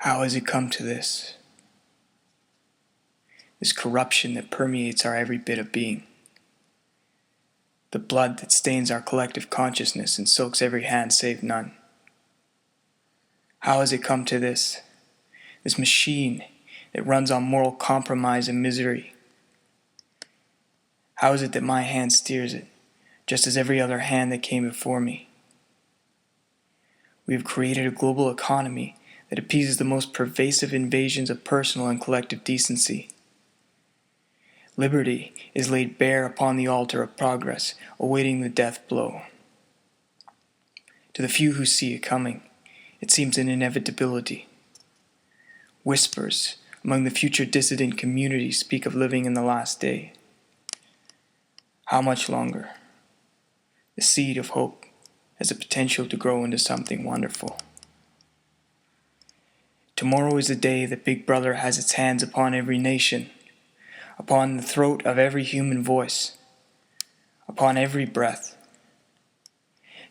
How has it come to this? This corruption that permeates our every bit of being. The blood that stains our collective consciousness and soaks every hand save none. How has it come to this? This machine that runs on moral compromise and misery. How is it that my hand steers it, just as every other hand that came before me? We have created a global economy that appeases the most pervasive invasions of personal and collective decency. Liberty is laid bare upon the altar of progress, awaiting the death blow. To the few who see it coming, it seems an inevitability. Whispers among the future dissident community speak of living in the last day. How much longer? The seed of hope has the potential to grow into something wonderful. Tomorrow is the day that Big Brother has its hands upon every nation, upon the throat of every human voice, upon every breath.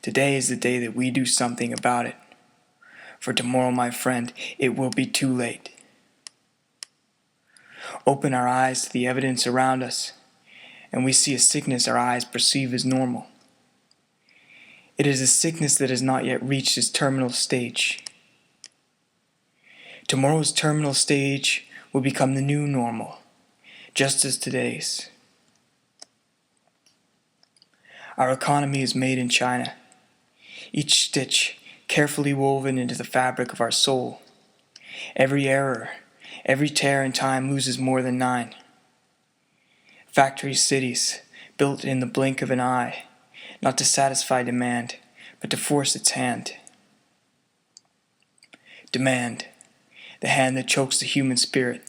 Today is the day that we do something about it. For tomorrow, my friend, it will be too late. Open our eyes to the evidence around us, and we see a sickness our eyes perceive as normal. It is a sickness that has not yet reached its terminal stage. Tomorrow's terminal stage will become the new normal, just as today's. Our economy is made in China, each stitch carefully woven into the fabric of our soul. Every error, every tear in time loses more than 9. Factory cities, built in the blink of an eye, not to satisfy demand, but to force its hand. Demand, the hand that chokes the human spirit,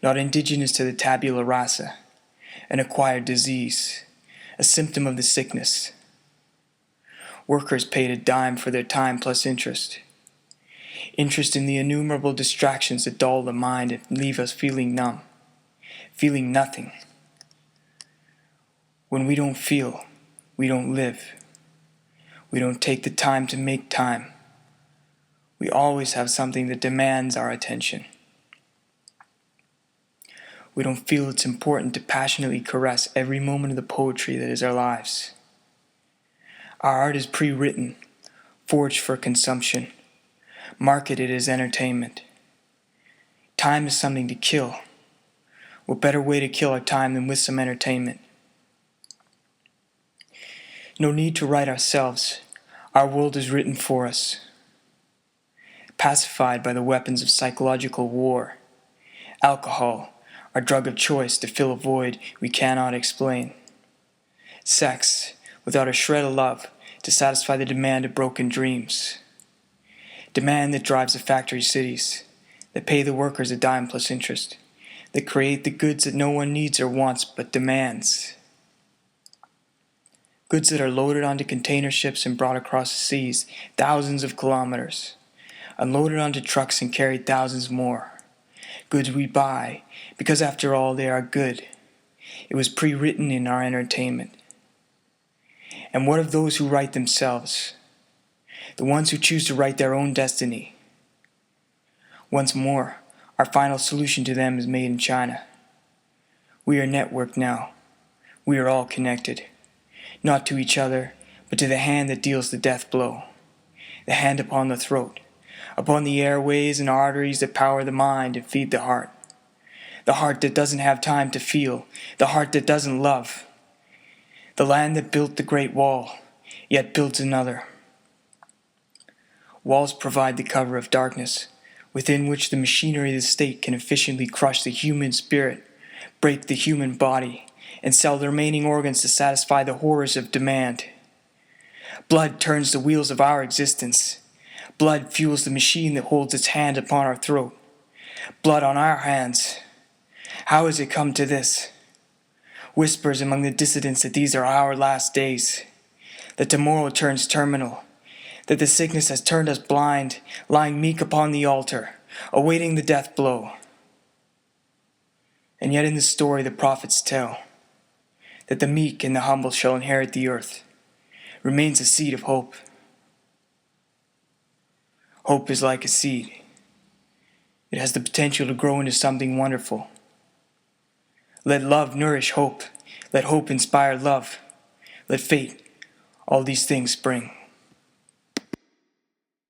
not indigenous to the tabula rasa, an acquired disease, a symptom of the sickness. Workers paid a dime for their time plus interest. Interest in the innumerable distractions that dull the mind and leave us feeling numb, feeling nothing. When we don't feel, we don't live. We don't take the time to make time. We always have something that demands our attention. We don't feel it's important to passionately caress every moment of the poetry that is our lives. Our art is pre-written, forged for consumption, marketed as entertainment. Time is something to kill. What better way to kill our time than with some entertainment? No need to write ourselves. Our world is written for us. Pacified by the weapons of psychological war. Alcohol, our drug of choice to fill a void we cannot explain. Sex, without a shred of love, to satisfy the demand of broken dreams. Demand that drives the factory cities, that pay the workers a dime plus interest, that create the goods that no one needs or wants but demands. Goods that are loaded onto container ships and brought across the seas thousands of kilometers, unloaded onto trucks and carried thousands more. Goods we buy, because after all they are good. It was pre-written in our entertainment. And what of those who write themselves? The ones who choose to write their own destiny. Once more, our final solution to them is made in China. We are networked now. We are all connected. Not to each other, but to the hand that deals the death blow. The hand upon the throat, upon the airways and arteries that power the mind and feed the heart. The heart that doesn't have time to feel, the heart that doesn't love. The land that built the Great Wall, yet builds another. Walls provide the cover of darkness, within which the machinery of the state can efficiently crush the human spirit, break the human body, and sell the remaining organs to satisfy the horrors of demand. Blood turns the wheels of our existence. Blood fuels the machine that holds its hand upon our throat. Blood on our hands. How has it come to this? Whispers among the dissidents that these are our last days, that tomorrow turns terminal, that the sickness has turned us blind, lying meek upon the altar, awaiting the death blow. And yet in the story the prophets tell, that the meek and the humble shall inherit the earth, remains a seed of hope. Hope is like a seed. It has the potential to grow into something wonderful. Let love nourish hope. Let hope inspire love. Let fate all these things bring.